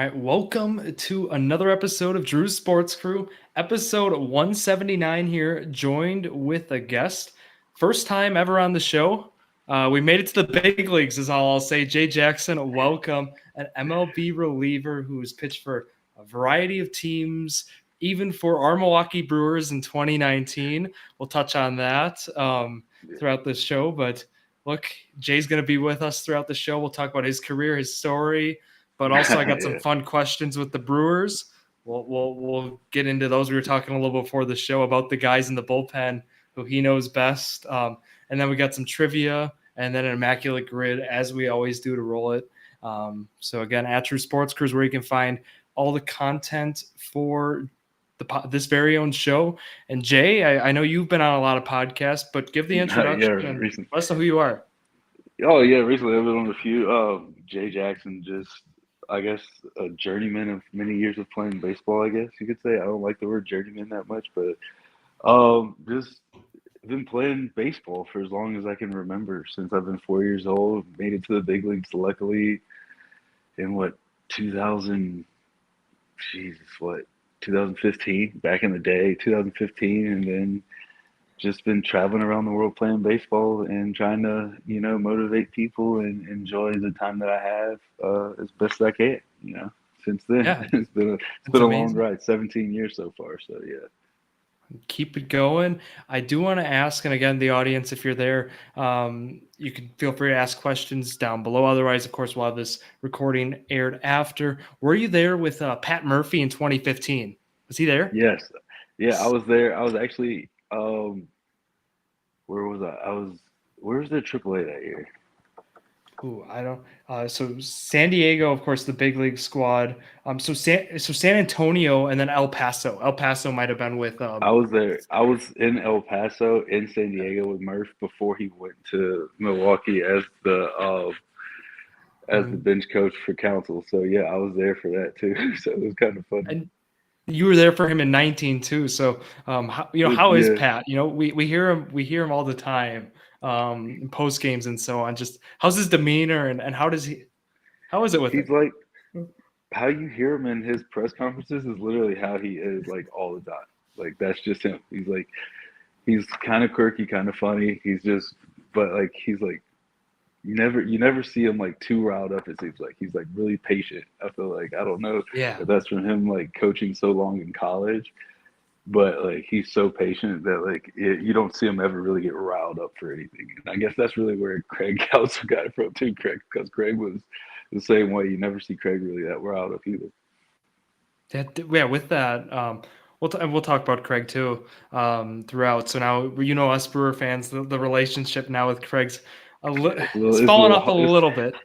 right, welcome to another episode of Drew's Sports Crew, episode 179 here, joined with a guest. First time ever on the show. We made it to the big leagues, is all I'll say. Jay Jackson, welcome, an MLB reliever who has pitched for a variety of teams, even for our Milwaukee Brewers in 2019. We'll touch on that throughout this show, but look, Jay's going to be with us throughout the show. We'll talk about his career, his story, but also I got some Yeah. fun questions with the Brewers. We'll get into those. We were talking a little before the show about the guys in the bullpen who he knows best, and then we got some trivia and then an immaculate grid as we always do to roll it. So again, at True Sports Crew is where you can find all the content for this very own show. And Jay, I know you've been on a lot of podcasts, but give the Yeah, introduction and recently. let us know who you are. Oh, yeah, recently I've been on a few. Jay Jackson, just I guess a journeyman of many years of playing baseball. I guess you could say. I don't like the word journeyman that much, but just been playing baseball for as long as I can remember since I've been 4 years old. Made it to the big leagues, luckily, in what 2000. Jesus, what 2015? Back in the day, 2015, and then just been traveling around the world playing baseball and trying to, motivate people and enjoy the time that I have as best I can. Since then, Yeah, it's it's been a long amazing. ride, 17 years so far. So yeah. Keep it going. I do want to ask, and again, the audience, if you're there, you can feel free to ask questions down below. Otherwise, of course, we'll have this recording aired after. Were you there with Pat Murphy in 2015? Was he there? Yes, yeah, I was there. I was actually, where was I? Where was the AAA that year? Ooh, I don't. So San Diego, of course, the big league squad. So San Antonio, and then El Paso. El Paso might have been with. I was there. I was in El Paso, in San Diego with Murph before he went to Milwaukee as the um, bench coach for Council. So yeah, I was there for that too. So it was kind of funny. and you were there for him in 19 too. So, how is Yeah, Pat? We hear him all the time, in post games and so on. Just how's his demeanor and how is it with he's him? like how you hear him in his press conferences is literally how he is like all the time. Like that's just him. He's kind of quirky, kind of funny. But like he's like you never see him like too riled up. It seems like he's like really patient. I feel like I don't know Yeah. if that's from him like coaching so long in college, but like he's so patient that like you don't see him ever really get riled up for anything. And I guess that's really where Craig also got it from too, Craig, because Craig was the same way. You never see Craig really that riled up either. Yeah, with that, we'll talk about Craig too, throughout. So now us Brewer fans, the relationship now with Craig's it's It's a fallen little, off a little bit,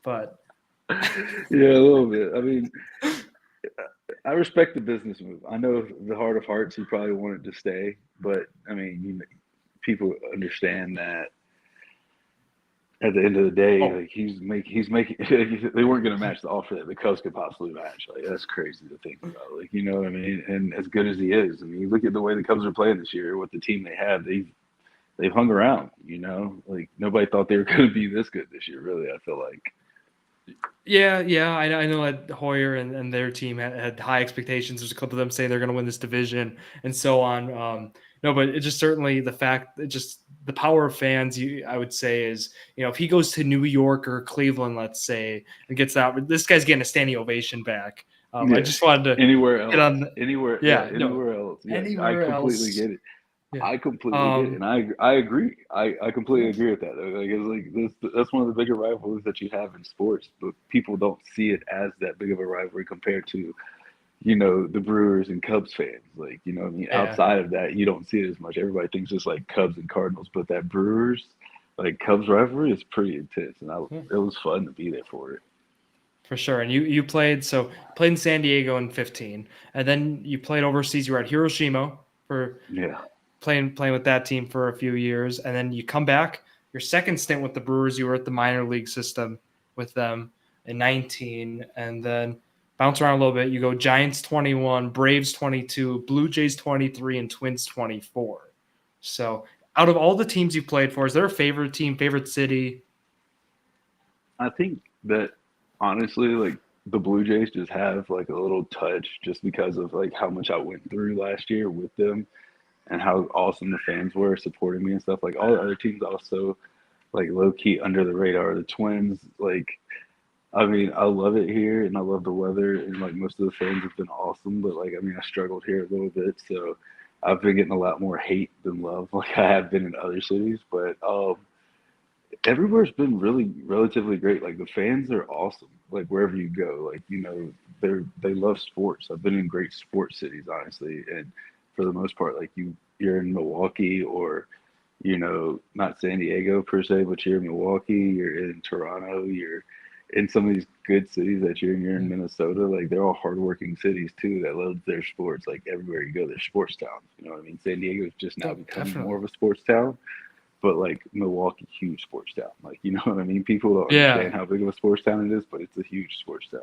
but yeah, a little bit. I mean, I respect the business move. I know the heart of hearts, he probably wanted to stay, but I mean, people understand that at the end of the day, oh like he's making. They weren't going to match the offer that the Cubs could possibly match. Like that's crazy to think about. Like you know what I mean? And as good as he is, I mean, you look at the way the Cubs are playing this year with the team they have. They've hung around. Like nobody thought they were going to be this good this year. Really, I feel like. yeah, I know that Hoyer and their team had high expectations. There's a couple of them saying they're going to win this division and so on. No, but it just certainly the fact that just the power of fans, I would say, is if he goes to New York or Cleveland, let's say, and gets that, this guy's getting a standing ovation back. I Yeah. just wanted to Anywhere get else. on. Anywhere. Yeah. Yeah, no, Anywhere else. Yeah. I anywhere completely else. get it. Yeah. I completely get it, and I agree. I completely Yeah. agree with that. Like it's like that's one of the bigger rivalries that you have in sports, but people don't see it as that big of a rivalry compared to the Brewers and Cubs fans. Like what I mean, Yeah. outside of that, you don't see it as much. Everybody thinks it's like Cubs and Cardinals, but that Brewers like Cubs rivalry is pretty intense, and Yeah. it was fun to be there for it. For sure. And you played in San Diego in 15, and then you played overseas. You were at Hiroshima for Yeah. playing with that team for a few years, and then you come back. Your second stint with the Brewers, you were at the minor league system with them in 19, and then bounce around a little bit. You go Giants 21, Braves 22, Blue Jays 23, and Twins 24. So out of all the teams you played for, is there a favorite team, favorite city? I think that honestly, like the Blue Jays just have like a little touch just because of like how much I went through last year with them and how awesome the fans were supporting me and stuff. Like all the other teams also like low key under the radar. The Twins, like I mean, I love it here and I love the weather and like most of the fans have been awesome, but like I mean I struggled here a little bit, so I've been getting a lot more hate than love like I have been in other cities. But everywhere's been really relatively great. Like the fans are awesome. Like wherever you go, like they love sports. I've been in great sports cities, honestly, and for the most part, like you're in Milwaukee or not San Diego per se, but you're in Milwaukee, you're in Toronto, you're in some of these good cities that you're in Minnesota. Like they're all hardworking cities too that love their sports. Like everywhere you go, there's sports towns. You know what I mean? San Diego is just now Oh, becoming more definitely. of a sports town, but like Milwaukee, huge sports town. Like you know what I mean? People don't Yeah, understand how big of a sports town it is, but it's a huge sports town.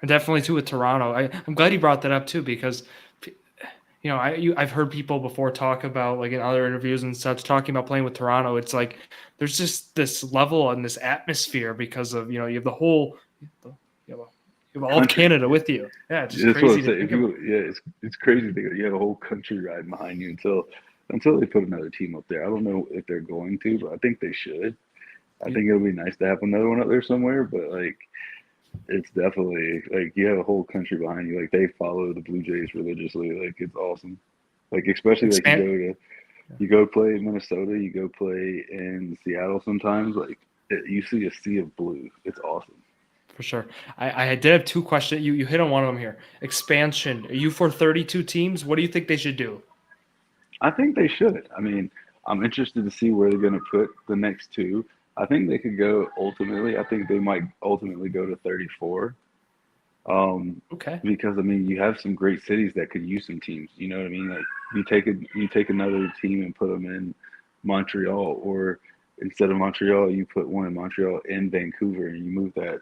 and definitely too with Toronto. I'm glad you brought that up too because I've heard people before talk about like in other interviews and such talking about playing with Toronto. It's like there's just this level and this atmosphere because of you have the whole you have, you have all of Country. Canada with you. Yeah, it's just That's what crazy I'm to saying. think about. It's crazy that you have a whole country riding behind you until they put another team up there. I don't know if they're going to, but I think they should. I think it'll be nice to have another one up there somewhere, but like it's definitely like you have a whole country behind you. Like they follow the Blue Jays religiously. Like it's awesome. Like especially like Expand you go play in Minnesota, you go play in Seattle sometimes. Like you see a sea of blue. It's awesome. for sure. I did have two questions. You hit on one of them here. Expansion. Are you for 32 teams? What do you think they should do? I think they should. I mean, I'm interested to see where they're going to put the next two. I think they could go ultimately. I think they might ultimately go to 34. Um, Okay. because I mean, you have some great cities that could use some teams. You know what I mean? Like you take another team and put them in Montreal, or instead of Montreal, you put one in Montreal and Vancouver, and you move that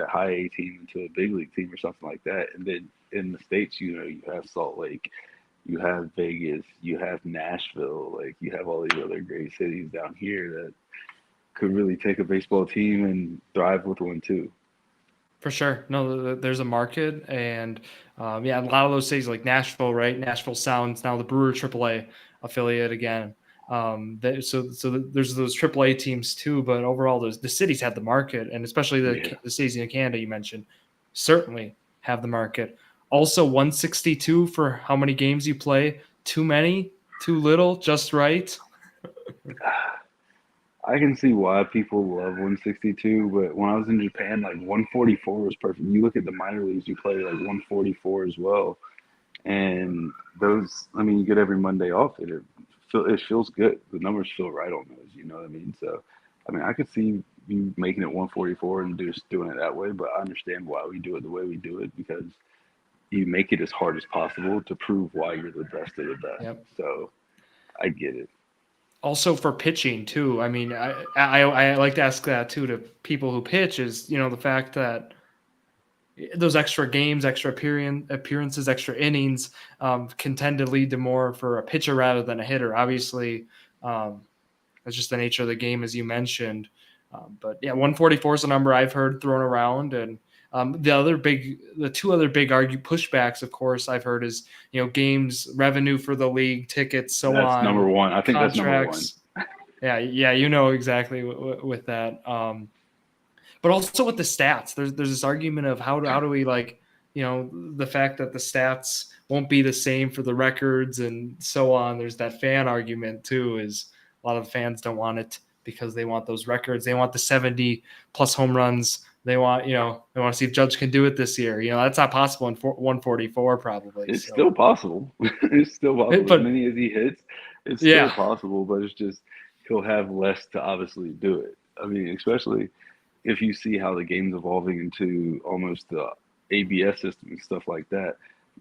high A team into a big league team or something like that. And then in the states, you have Salt Lake, you have Vegas, you have Nashville, like you have all these other great cities down here that could really take a baseball team and thrive with one too. For sure. No, there's a market, and yeah, a lot of those cities like Nashville, right? Nashville Sounds now the Brewer AAA affiliate again. There's those AAA teams too, but overall, the cities have the market, and especially Yeah. the cities in Canada you mentioned certainly have the market. Also, 162 for how many games you play? Too many, too little, just right. I can see why people love 162, but when I was in Japan, like 144 was perfect. You look at the minor leagues, you play like 144 as well, and those, I mean, you get every Monday off. It feels good. The numbers feel right on those. You know what I mean? So, I mean, I could see you making it 144 and just doing it that way, but I understand why we do it the way we do it because you make it as hard as possible to prove why you're the best of the best. Yep. So I get it. Also for pitching too. I mean, I like to ask that too to people who pitch is the fact that those extra games, extra appearances, extra innings can tend to lead to more for a pitcher rather than a hitter. Obviously, um, that's just the nature of the game, as you mentioned. But yeah, 144 is a number I've heard thrown around, and the two other big argue pushbacks, of course, I've heard is games revenue for the league, tickets, so That's number on, one. I think that's number one. contracts. Yeah, exactly with that. But also with the stats, there's this argument of how do we like the fact that the stats won't be the same for the records and so on. There's that fan argument too. Is a lot of the fans don't want it because they want those records. They want the 70 plus home runs. They want they want to see if Judge can do it this year. That's not possible in 144 probably. It's So, still possible. It's still possible. As but many as he hits, it's still yeah. possible, but it's just he'll have less to obviously do it. I mean, especially if you see how the game's evolving into almost the ABS system and stuff like that,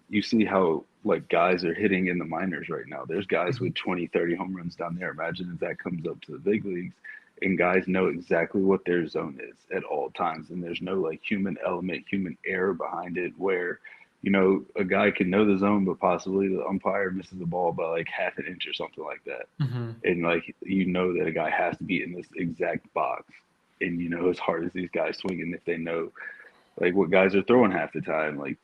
you see how like guys are hitting in the minors right now. There's guys with 20, 30 home runs down there. Imagine if that comes up to the big leagues and guys know exactly what their zone is at all times. And there's no like human element, human error behind it where, a guy can know the zone, but possibly the umpire misses the ball by like half an inch or something like that. Mhm. And like, that a guy has to be in this exact box. And as hard as these guys swing, and if they know like what guys are throwing half the time. Like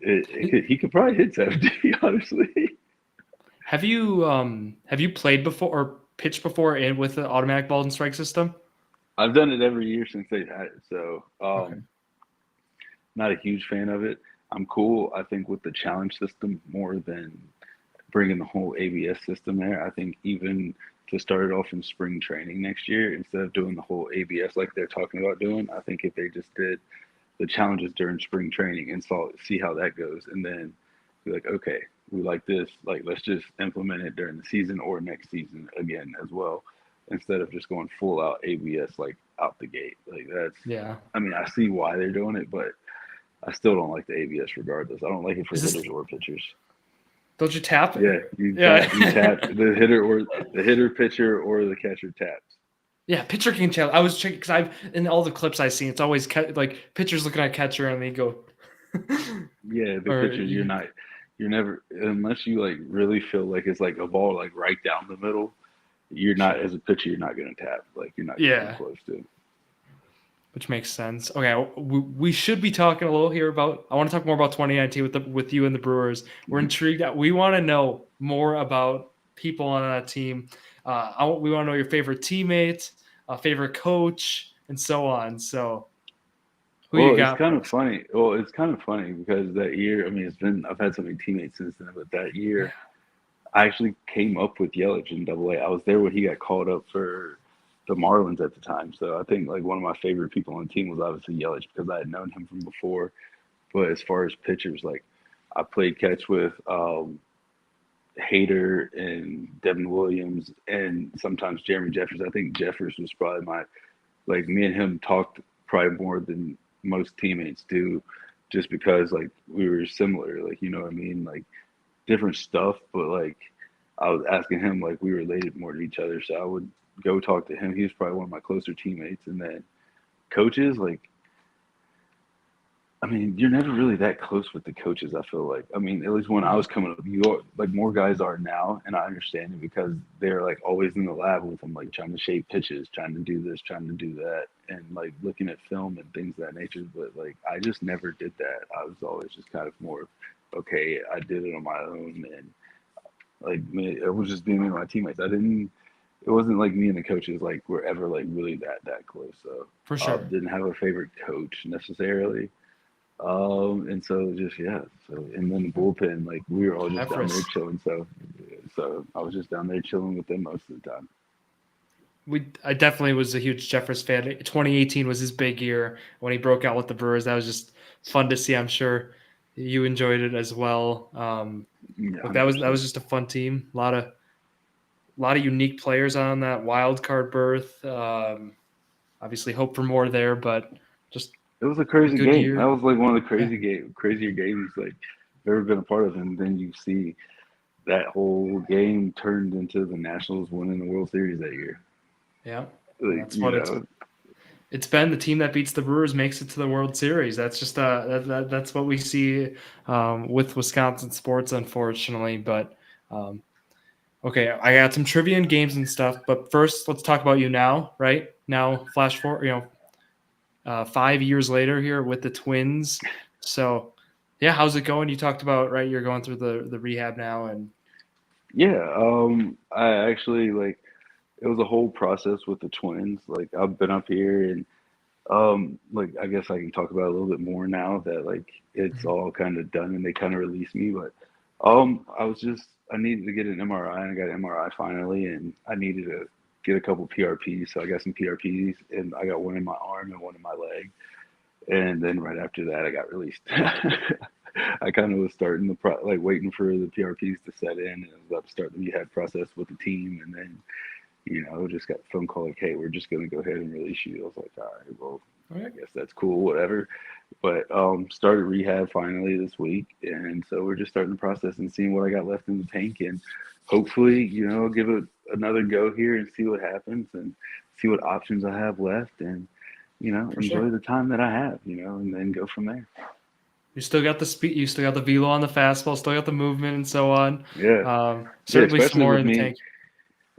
he could probably hit 70, honestly. Have you played before or pitched before in with the automatic ball and strike system? I've done it every year since they've had it, so Okay. not a huge fan of it. I'm cool, I think, with the challenge system more than bringing the whole ABS system there. I think even to start it off in spring training next year, instead of doing the whole ABS like they're talking about doing, I think if they just did the challenges during spring training and see how that goes, and then be like, okay, we like this, like let's just implement it during the season or next season again as well, instead of just going full out ABS like out the gate. Like that's, Yeah. I mean, I see why they're doing it, but I still don't like the ABS regardless. I don't like it for Is this hitters or pitchers. don't you tap it? Yeah, Yeah. you tap the hitter, pitcher, or the catcher taps. Yeah, pitcher can tell. I was checking because I've in all the clips I've seen, it's always like pitchers looking at catcher and they go, Yeah, the or pitchers, you're never, unless you like really feel like it's like a ball like right down the middle. You're not, sure. as a pitcher, you're not gonna tap. Like you're not gonna come Yeah, close to. which makes sense. Okay, we should be talking a little here about. I want to talk more about 2019 with you and the Brewers. We're Mhm. intrigued. We want to know more about people on that team. We want to know your favorite teammate, favorite coach, and so on. So, who you Well, it's got kind for of us? funny. Well, it's kind of funny because that year, I mean, I've had so many teammates since then, but that Yeah. year, I actually came up with Yelich in Double A. I was there when he got called up for the Marlins at the time. So I think like one of my favorite people on the team was obviously Yelich because I had known him from before. But as far as pitchers, like I played catch with Hader and Devin Williams and sometimes Jeremy Jeffers. I think Jeffers was probably my, like me and him talked probably more than most teammates do, just because like we were similar. Like you know what I mean? Like different stuff, but like I was asking him like we related more to each other, so I would go talk to him. He was probably one of my closer teammates, and then coaches like. I mean, you're never really that close with the coaches. I feel like. I mean, at least when I was coming up, you are, like more guys are now, and I understand it because they're like always in the lab with them, like trying to shape pitches, trying to do this, trying to do that, and like looking at film and things of that nature. But like, I just never did that. I was always just kind of more, okay, I did it on my own, and like me, it was just being me and my teammates. I didn't. It wasn't like me and the coaches like were ever like really that close. So For I sure. didn't have a favorite coach necessarily. And so just yeah. So and then the bullpen, like we were all just down there Jeffress. chilling. So I was just down there chilling with them most of the time. I definitely was a huge Jeffress fan. 2018 was his big year when he broke out with the Brewers. That was just fun to see. I'm sure you enjoyed it as well. Yeah, But 100%. that was just a fun team. A lot of unique players on that wild card berth. Obviously, hope for more there, but just It was a a crazy good game. That year. was like one of the Yeah, crazier games like I've ever been a part of. And then you see that whole game turned into the Nationals winning the World Series that year. yeah. And Like that's you what know, it's been. The team that beats the Brewers makes it to the World Series. That's just that's what we see with Wisconsin sports, unfortunately. But um, okay, I got some trivia and games and stuff, but first let's talk about you now, right? Now, flash forward, 5 years later here with the Twins. So, yeah, how's it going? You talked about, right, you're going through the rehab now, and yeah. I actually like it was a whole process with the Twins. Like I've been up here and like I guess I can talk about it a little bit more now that like it's Mhm. all kind of done and they kind of released me. But I needed to get an MRI and I got an MRI finally, and I needed to get a couple PRPs. So I got some PRPs and I got one in my arm and one in my leg. And then right after that, I got released. I kind of was starting like waiting for the PRPs to set in, and I was about to start the rehab process with the team, and then just got a phone call like, hey, we're just going to go ahead and release you. I was like, all right, well, all I right, guess that's cool, whatever. But started rehab finally this week, and so we're just starting the process and seeing what I got left in the tank, and hopefully, give it another go here and see what happens and see what options I have left, and for enjoy sure. the time that I have, and then go from there. You still got the speed, you still got the velo on the fastball, still got the movement, and so on. Yeah, yeah, Certainly some especially more with in the me. tank.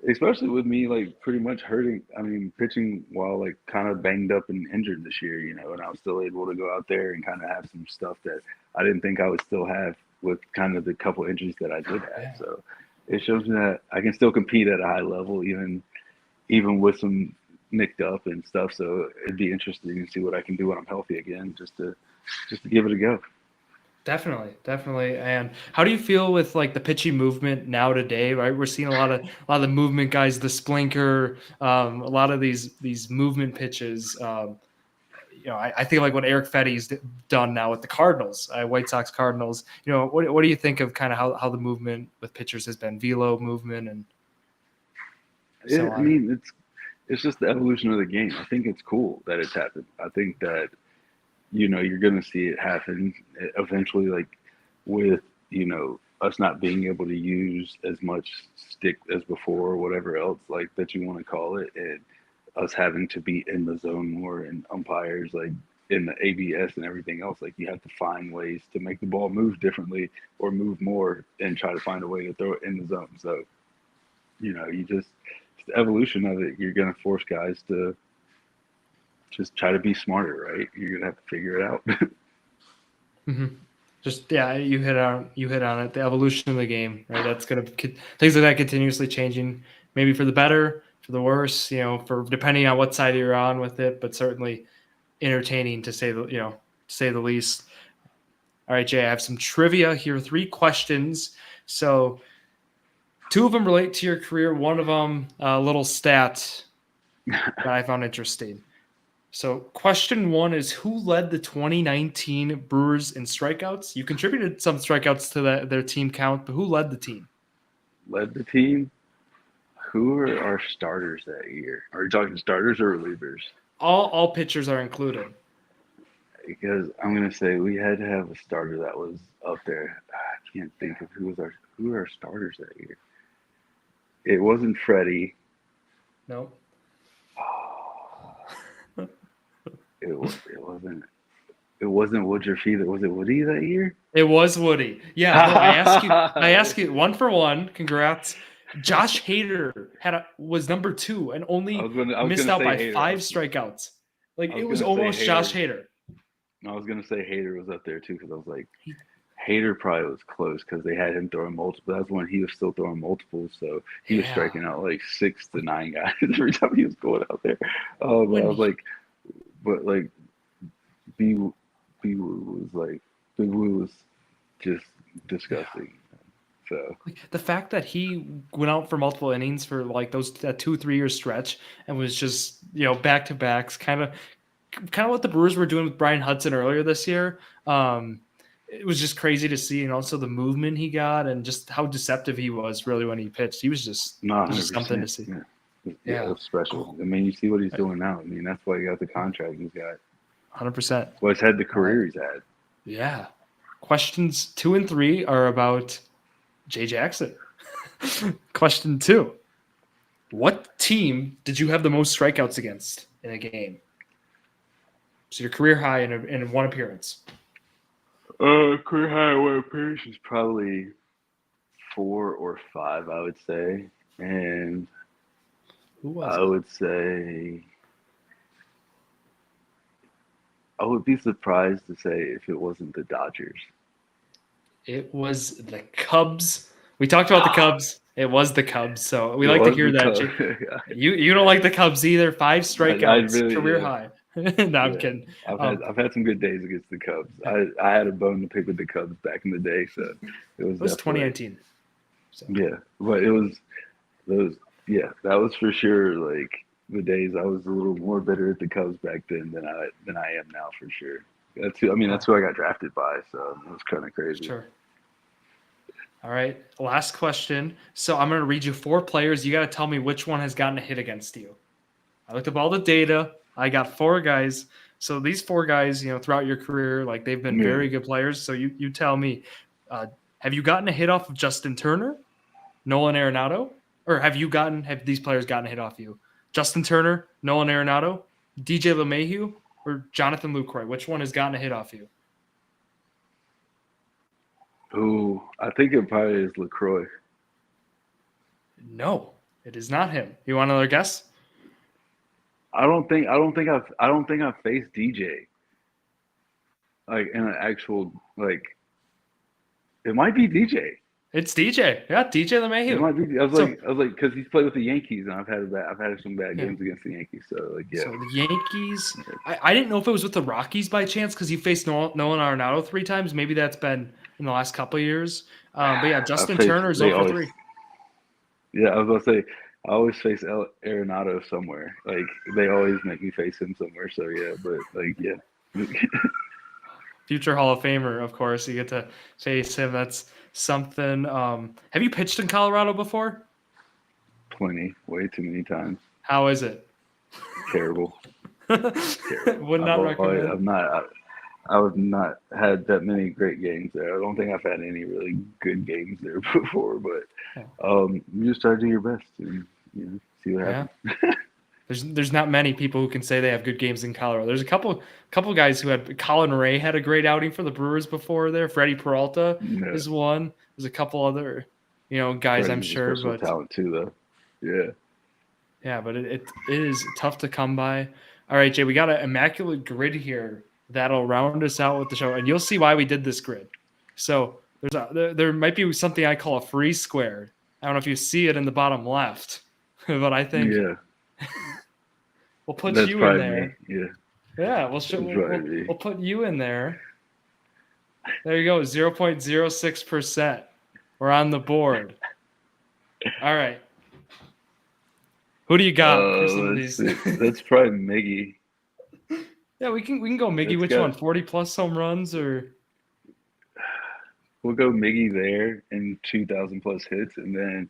especially with me like pretty much hurting. I mean, pitching while like kind of banged up and injured this year, and I was still able to go out there and kind of have some stuff that I didn't think I would still have with kind of the couple injuries that I did have. Yeah, So it shows me that I can still compete at a high level, even with some nicked up and stuff. So it'd be interesting to see what I can do when I'm healthy again, just to give it a go. definitely, definitely. And how do you feel with like the pitching movement now today? Right, we're seeing a lot of the movement guys, the splinker, a lot of these movement pitches. I think like what Eric Fetty's done now with the Cardinals, White Sox Cardinals. What do you think of kind of how the movement with pitchers has been, velo movement and so I on? mean, it's just the evolution of the game. I think it's cool that it's happened. I think that you're going to see it happen eventually, like with, us not being able to use as much stick as before or whatever else, like that you want to call it, and us having to be in the zone more and umpires, like in the ABS and everything else, like you have to find ways to make the ball move differently or move more and try to find a way to throw it in the zone. So, it's the evolution of it. You're going to force guys to just try to be smarter, right? You're gonna have to figure it out. Hmm. Just yeah, you hit on it. The evolution of the game, right? That's gonna things like that continuously changing, maybe for the better, for the worse. For depending on what side you're on with it, but certainly entertaining to say the least. All right, Jay, I have some trivia here. 3 questions. So 2 of them relate to your career. One of them, a little stat that I found interesting. So, question 1 is who led the 2019 Brewers in strikeouts? You contributed some strikeouts to their team count, but who led the team? Led the team. Who are our starters that year? Are you talking starters or relievers? All pitchers are included. Because I'm gonna say we had to have a starter that was up there. I can't think of who were our starters that year. It wasn't Freddie. No, It wasn't Woodruff either. Was it Woody that year? it was Woody. Yeah, no, I ask you one for one. Congrats. Josh Hader was number 2 and I only was gonna I was missed gonna out say by Hater. 5 strikeouts. Like I it was was gonna say almost Josh Hater. Hader. No, I was gonna say Hater was up there too because I was like, He, Hater probably was close because they had him throwing multiple. That's when he was still throwing multiples, so he was yeah, striking out like 6 to 9 guys every time he was going out there. But I when was like, but like B B Woo was like Big Woo was just yeah. disgusting. So Like the fact that he went out for multiple innings for like that 2 3 year stretch and was just back to backs, kind of what the Brewers were doing with Brian Hudson earlier this year. It was just crazy to see, and also the movement he got, and just how deceptive he was. Really, when he pitched, he was just not it was just something to 100%. see. Yeah, yeah, it Yeah, was special. cool. I mean, you see what he's doing now. I mean, that's why he got the contract he's got. 100%. Well, he's had the All right. career he's had. Yeah. Questions 2 and 3 are about Jay Jackson. Question 2: what team did you have the most strikeouts against in a game? So your career high in one appearance. Career high away appearance is probably 4 or 5, I would say, and Who was I it? would say I would be surprised to say if it wasn't the Dodgers. It was the Cubs. We talked about the Cubs. It was the Cubs. So we It like to was hear the that. Cubs. You don't like the Cubs either. 5 I strikeouts, really, career yeah, high. No, I'm yeah. kidding. I've had Um, I've had some good days against the Cubs. yeah, I had a bone to pick with the Cubs back in the day, so it was it was definitely 2019. So yeah. But it was those yeah, that was for sure like the days I was a little more bitter at the Cubs back then than I am now for sure. That's who I got drafted by, so it was kind of crazy. sure. All right. Last question. So I'm going to read you 4 players. You got to tell me which one has gotten a hit against you. I looked up all the data. I got 4 guys. So these 4 guys, throughout your career, like they've been Yeah. very good players. So you tell me, uh, have you gotten a hit off of Justin Turner, Nolan Arenado, or have these players gotten a hit off you? Justin Turner, Nolan Arenado, DJ LeMahieu, or Jonathan Lucroy? Which one has gotten a hit off you? Ooh, I think it probably is LaCroix. No, It is not him. You want another guess? I don't think I've faced DJ like in an actual like. It might be DJ. It's DJ. Yeah, DJ It LeMahieu. might be. I was So- like, because he's played with the Yankees, and I've had some bad games against the Yankees. So like, yeah. So the Yankees. I didn't know if it was with the Rockies by chance because he faced Nolan Arenado 3 times. Maybe that's been in the last couple of years. But yeah, Justin Turner's 0 for 3. Yeah, I was gonna say I always face Arenado somewhere. Like they always make me face him somewhere. So yeah, but like yeah. Future Hall of Famer, of course. You get to face him. That's something. Have you pitched in Colorado before? Plenty, way too many times. How is it? Terrible. Would not recommend. I have not had that many great games there. I don't think I've had any really good games there before, but you just try to do your best and see what happens. There's not many people who can say they have good games in Colorado. There's a couple guys who had. Colin Ray had a great outing for the Brewers before there. Freddie Peralta is one. There's a couple other, guys Freddie's I'm sure, but talent too though. Yeah. Yeah, but it is tough to come by. All right, Jay, we got an immaculate grid here that'll round us out with the show, and you'll see why we did this grid. So there might be something I call a free square. I don't know if you see it in the bottom left, but I think we'll put you in there. Me. Yeah, we'll put you in there. There you go, 0.06%. We're on the board. All right. Who do you got for some of these? That's probably Miggy. Yeah, we can go Miggy. Which one? 40 plus home runs or? We'll go Miggy there and 2,000 plus hits, and then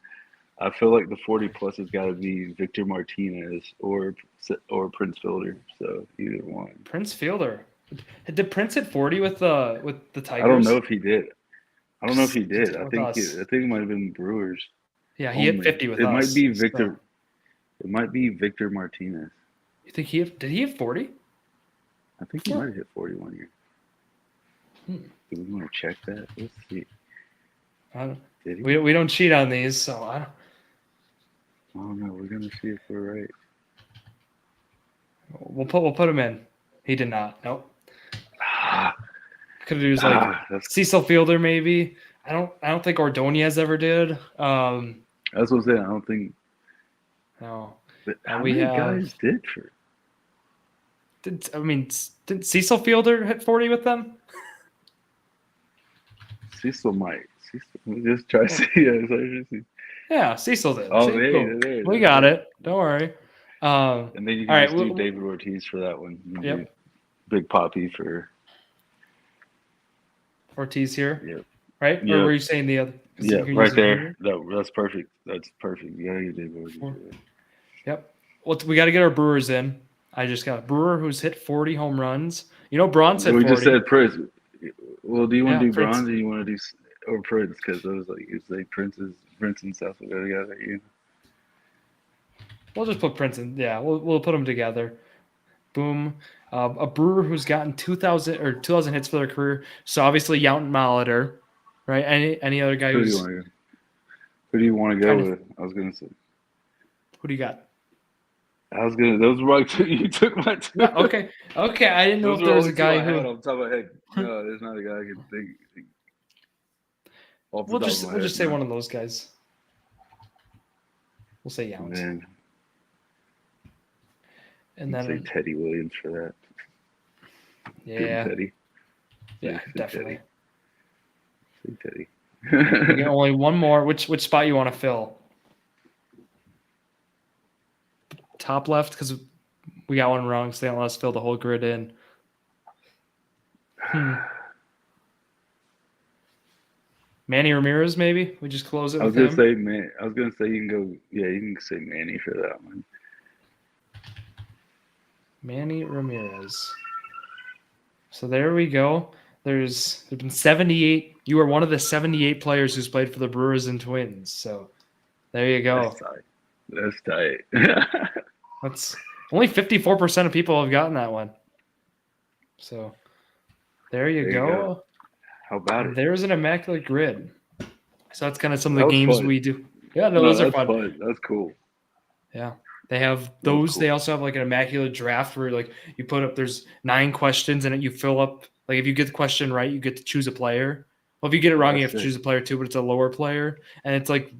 I feel like the 40 plus has got to be Victor Martinez or Prince Fielder. So either one. Prince Fielder. Did Prince hit 40 with the Tigers? I don't know if he did. I think it might have been Brewers. Yeah, he hit 50 with us. It might be Victor. So. It might be Victor Martinez. You think did he have 40? I think he might have hit 40 1 year. Do we want to check that? Let's see. We don't cheat on these, so I don't know. We're gonna see if we're right. We'll put him in. He did not. Nope. Could have used Cecil Fielder maybe. I don't think Ordonez ever did. That's what I'm saying. I don't think. No. But how many guys did for? Did Cecil Fielder hit 40 with them? Cecil might. Just try to see. Yeah, Cecil did. Oh, there. We got it. Don't worry. And then you can do David Ortiz for that one. Yep. Big Poppy for Ortiz here. Yep. Right? Yep. Or were you saying the other? Yeah, right there. That's perfect. That's perfect. You gotta get David Ortiz. Yep. Well, we got to get our Brewers in. I just got a Brewer who's hit 40 home runs. Braun said 40. We just said Prince. Well, do you want to do Prince. Braun or do you want to do Prince? Because I was like, it's like Prince and South will go together. We'll just put Prince in. Yeah, we'll put them together. Boom. A Brewer who's gotten 2,000 hits for their career. So obviously Yount Molitor, right? Any other guy Who do you want to go with? I was gonna say. Who do you got? Those were my two. You took my two. Yeah, okay. I didn't know if there was a guy who. On top of my head. No, there's not a guy I can think. We'll just say one of those guys. We'll say Yount. And then say Teddy Williams for that. Yeah. Teddy. Yeah, definitely. Say Teddy. We get only one more. Which spot you want to fill? Top left, because we got one wrong, so they don't let us fill the whole grid in. Manny Ramirez, maybe we just close it. I was gonna say you can go. Yeah, you can say Manny for that one. Manny Ramirez. So there we go. There's been 78. You are one of the 78 players who's played for the Brewers and Twins. So there you go. That's tight. That's only 54% of people have gotten that one. So there you go. How about it? There's an immaculate grid. So that's kind of some of the games we do. Yeah, those are fun. That's cool. Yeah. They have That was those. cool. They also have like an immaculate draft where like you put up there's 9 questions and you fill up like if you get the question right, you get to choose a player. Well, if you get it Oh, wrong, you that's have to sick. choose a player too, but it's a lower player. And it's like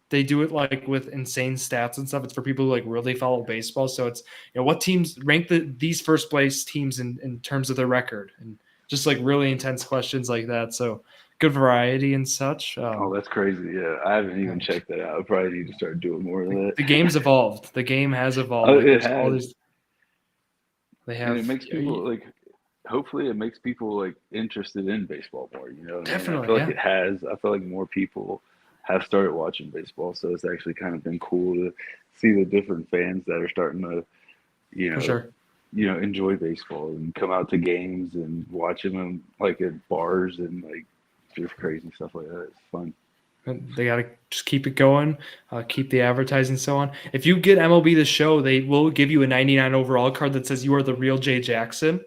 they do it like with insane stats and stuff. It's for people who like really follow baseball. So it's what teams rank these first place teams in terms of their record and just like really intense questions like that. So good variety and such. Oh, that's crazy. Yeah, I haven't even checked that out. I probably need to start doing more of that. The game's evolved. The game has evolved. Oh, Like it there's all has, these. They and it have makes people like. Hopefully, it makes people like interested in baseball more. You know what I mean? I definitely, feel like yeah, it has. I feel like more people have started watching baseball, so it's actually kind of been cool to see the different fans that are starting to, you for know, sure. enjoy baseball and come out to games and watching them like at bars and like just crazy stuff like that. It's fun. And they got to just keep it going, keep the advertising so on. If you get MLB The Show, they will give you a 99 overall card that says you are the real Jay Jackson.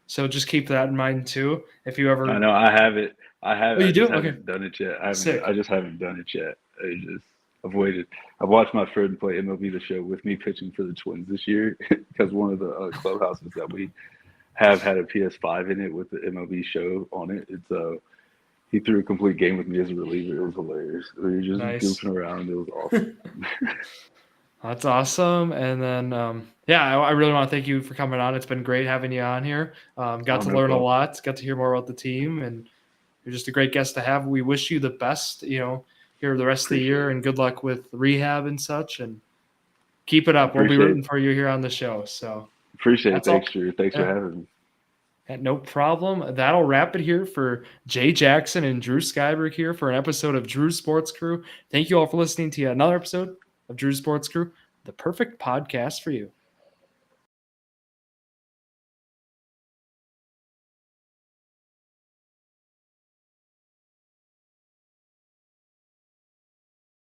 So just keep that in mind too. If you I ever, know I have it. I have. oh, I you just do? Okay, haven't done it yet. I haven't. I sick. just haven't done it yet. I just. I've waited. I've watched my friend play MLB The Show with me pitching for the Twins this year because one of the clubhouses that we have had a PS5 in it with the MLB Show on it. It's he threw a complete game with me as a reliever. It was hilarious. We were just Nice. goofing around. It was awesome. That's awesome. And then, yeah, I really want to thank you for coming on. It's been great having you on here. Got Oh, to no learn a problem. lot, got to hear more about the team, and you're just a great guest to have. We wish you the best, here the rest of the Appreciate year, it. and good luck with rehab and such. And keep it I up. We'll be appreciate rooting it. for you here on the show. So Appreciate it. that's all. Thanks, Drew. Thanks for Yeah, having me. no problem. That'll wrap it here for Jay Jackson and Drew Skyberg here for an episode of Drew Sports Crew. Thank you all for listening to another episode of Drew Sports Crew, the perfect podcast for you.